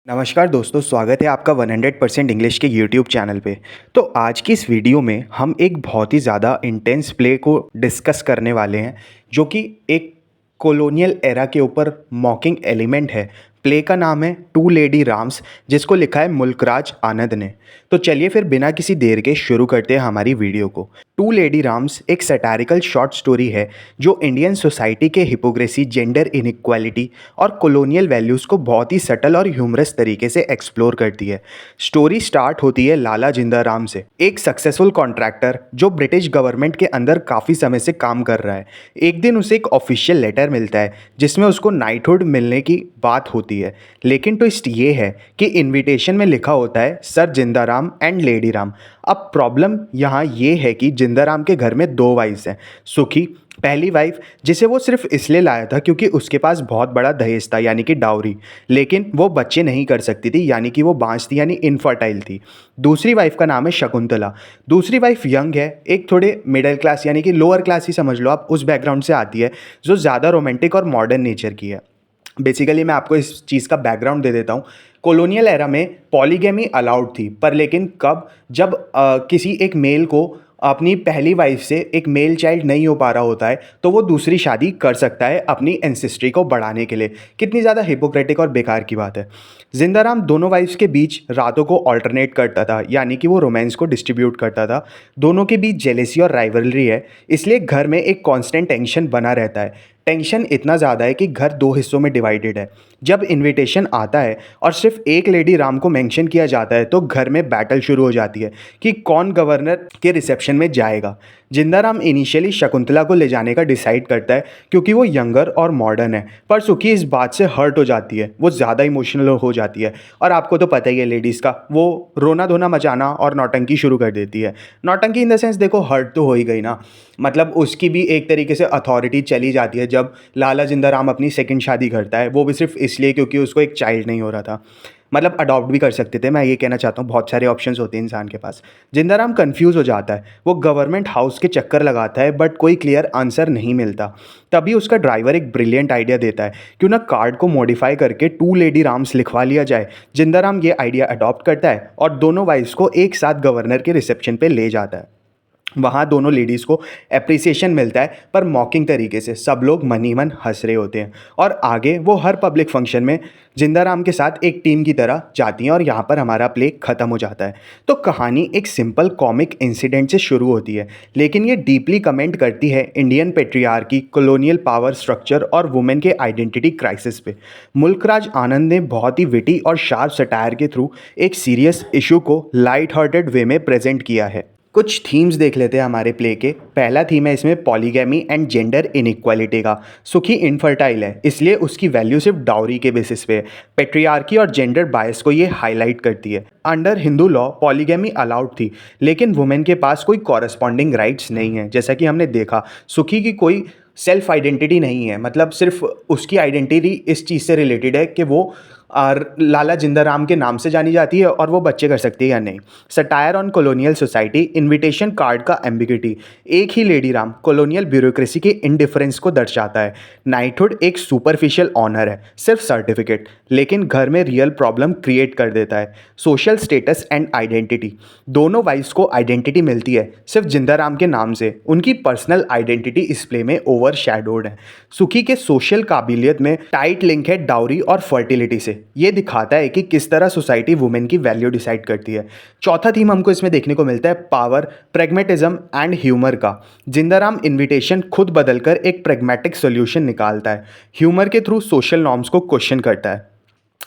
नमस्कार दोस्तों, स्वागत है आपका 100% इंग्लिश के यूट्यूब चैनल पे। तो आज की इस वीडियो में हम एक बहुत ही ज़्यादा इंटेंस प्ले को डिस्कस करने वाले हैं, जो कि एक कॉलोनियल एरा के ऊपर मॉकिंग एलिमेंट है। प्ले का नाम है टू लेडी राम्स, जिसको लिखा है मुल्कराज आनंद ने। तो चलिए फिर बिना किसी देर के शुरू करते हैं हमारी वीडियो को। टू लेडी राम्स एक सैटारिकल शॉर्ट स्टोरी है जो इंडियन सोसाइटी के हिपोक्रेसी, जेंडर इनइक्वालिटी और कॉलोनियल वैल्यूज़ को बहुत ही सटल और ह्यूमरस तरीके से एक्सप्लोर करती है। स्टोरी स्टार्ट होती है लाला जिंदा राम से, एक सक्सेसफुल कॉन्ट्रैक्टर जो ब्रिटिश गवर्नमेंट के अंदर काफ़ी समय से काम कर रहा है। एक दिन उसे एक ऑफिशियल लेटर मिलता है जिसमें उसको नाइटहुड मिलने की बात होती है, लेकिन ट्विस्ट ये है कि इनविटेशन में लिखा होता है सर जिंदा राम एंड लेडी राम। अब प्रॉब्लम यहाँ ये है कि जिंदा राम के घर में दो वाइफ्स हैं। सुखी पहली वाइफ, जिसे वो सिर्फ इसलिए लाया था क्योंकि उसके पास बहुत बड़ा दहेज था यानी कि डाउरी, लेकिन वो बच्चे नहीं कर सकती थी यानी कि वो बांझ थी यानी इनफर्टाइल थी। दूसरी वाइफ का नाम है शकुंतला। दूसरी वाइफ यंग है, एक थोड़े मिडिल क्लास यानी कि लोअर क्लास ही समझ लो आप, उस बैकग्राउंड से आती है, जो ज़्यादा रोमांटिक और मॉडर्न नेचर की है। बेसिकली मैं आपको इस चीज़ का बैकग्राउंड दे देता हूँ। कॉलोनियल एरा में पॉलीगैमी अलाउड थी, पर लेकिन कब, जब किसी एक मेल को अपनी पहली वाइफ से एक मेल चाइल्ड नहीं हो पा रहा होता है तो वो दूसरी शादी कर सकता है अपनी एंसेस्ट्री को बढ़ाने के लिए। कितनी ज़्यादा हिपोक्रेटिक और बेकार की बात है। जिंदाराम दोनों वाइफ्स के बीच रातों को ऑल्टरनेट करता था, यानी कि वो रोमांस को डिस्ट्रीब्यूट करता था। दोनों के बीच जेलेसी और राइवलरी है, इसलिए घर में एक कांस्टेंट टेंशन बना रहता है। टेंशन इतना ज़्यादा है कि घर दो हिस्सों में डिवाइडेड है। जब इनविटेशन आता है और सिर्फ एक लेडी राम को मेंशन किया जाता है तो घर में बैटल शुरू हो जाती है कि कौन गवर्नर के रिसेप्शन में जाएगा। जिंदाराम इनिशियली शकुंतला को ले जाने का डिसाइड करता है क्योंकि वो यंगर और मॉडर्न है, पर सुखी इस बात से हर्ट हो जाती है, वो ज़्यादा इमोशनल हो जाती है। और आपको तो पता ही है लेडीज़ का, वो रोना धोना मचाना और नौटंकी शुरू कर देती है। नौटंकी इन द सेंस, देखो हर्ट तो हो ही गई ना, मतलब उसकी भी एक तरीके से अथॉरिटी चली जाती है जब लाला जिंदाराम अपनी सेकंड शादी करता है, वो भी सिर्फ इसलिए क्योंकि उसको एक चाइल्ड नहीं हो रहा था। मतलब अडॉप्ट भी कर सकते थे, मैं ये कहना चाहता हूँ, बहुत सारे ऑप्शंस होते हैं इंसान के पास। जिंदाराम कंफ्यूज हो जाता है, वो गवर्नमेंट हाउस के चक्कर लगाता है बट कोई क्लियर आंसर नहीं मिलता। तभी उसका ड्राइवर एक ब्रिलियंट आइडिया देता है, क्यों ना कार्ड को मॉडिफाई करके टू लेडी राम्स लिखवा लिया जाए। जिंदाराम ये आइडिया अडॉप्ट करता है और दोनों वाइफ्स को एक साथ गवर्नर के रिसेप्शन पे ले जाता है। वहाँ दोनों लेडीज़ को एप्रिसिएशन मिलता है, पर मॉकिंग तरीके से। सब लोग मन ही मन हंस रहे होते हैं और आगे वो हर पब्लिक फंक्शन में जिंदाराम के साथ एक टीम की तरह जाती हैं और यहाँ पर हमारा प्ले ख़त्म हो जाता है। तो कहानी एक सिंपल कॉमिक इंसिडेंट से शुरू होती है, लेकिन ये डीपली कमेंट करती है Indian patriarchy, colonial power structure और वुमेन के आइडेंटिटी क्राइसिस पे। मुल्कराज आनंद ने बहुत ही विटी और शार्प सटायर के थ्रू एक सीरियस इशू को लाइट हार्टेड वे में प्रेजेंट किया है। कुछ थीम्स देख लेते हैं हमारे प्ले के। पहला थीम है इसमें पॉलीगैमी एंड जेंडर इनइक्वालिटी का। सुखी इनफर्टाइल है, इसलिए उसकी वैल्यू सिर्फ डाउरी के बेसिस पे है। पेट्रियार्की और जेंडर बायस को ये हाईलाइट करती है। Under Hindu law polygamy allowed थी, लेकिन वुमेन के पास कोई कॉरस्पॉन्डिंग राइट्स नहीं है। जैसा कि हमने देखा, सुखी की कोई सेल्फ आइडेंटिटी नहीं है, मतलब सिर्फ उसकी आइडेंटिटी इस चीज़ से रिलेटेड है कि वो लाला जिंदाराम के नाम से जानी जाती है और वो बच्चे कर सकती है या नहीं। Satire on colonial society, invitation card का एम्बिग्युइटी। एक ही लेडी राम कॉलोनियल ब्यूरोक्रेसी के इनडिफरेंस को दर्शाता है। नाइटहुड एक सुपरफिशियल ऑनर है, सिर्फ सर्टिफिकेट, लेकिन घर में रियल प्रॉब्लम क्रिएट कर देता है। सोशल स्टेटस एंड आइडेंटिटी, दोनों वाइफ्स को आइडेंटिटी मिलती है सिर्फ जिंदाराम के नाम से। उनकी पर्सनल आइडेंटिटी इस प्ले में ओवर शैडोड है। सुखी के सोशल काबिलियत में टाइट लिंक है डाउरी और फर्टिलिटी से। ये दिखाता है कि किस तरह सोसाइटी वुमेन की वैल्यू डिसाइड करती है। चौथा थीम हमको इसमें देखने को मिलता है पावर, प्रेगमेटिज्म एंड ह्यूमर का। जिंदाराम इनविटेशन खुद बदलकर एक प्रेगमेटिक सॉल्यूशन निकालता है, ह्यूमर के थ्रू सोशल नॉर्म्स को क्वेश्चन करता है।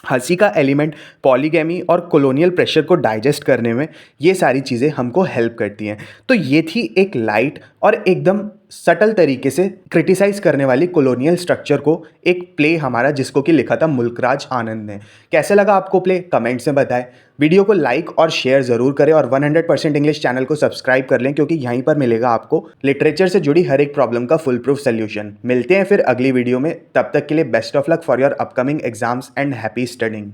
हंसी का एलिमेंट पॉलीगैमी और कॉलोनियल प्रेशर को डाइजेस्ट करने में ये सारी चीज़ें हमको हेल्प करती हैं। तो ये थी एक लाइट और एकदम सटल तरीके से क्रिटिसाइज़ करने वाली कॉलोनियल स्ट्रक्चर को एक प्ले हमारा, जिसको कि लिखा था मुल्कराज आनंद ने। कैसे लगा आपको प्ले, कमेंट्स में बताएं। वीडियो को लाइक और शेयर ज़रूर करें और 100% इंग्लिश चैनल को सब्सक्राइब कर लें, क्योंकि यहीं पर मिलेगा आपको लिटरेचर से जुड़ी हर एक प्रॉब्लम का फुल प्रूफ सोल्यूशन। मिलते हैं फिर अगली वीडियो में, तब तक के लिए best of luck for your upcoming exams and happy studying.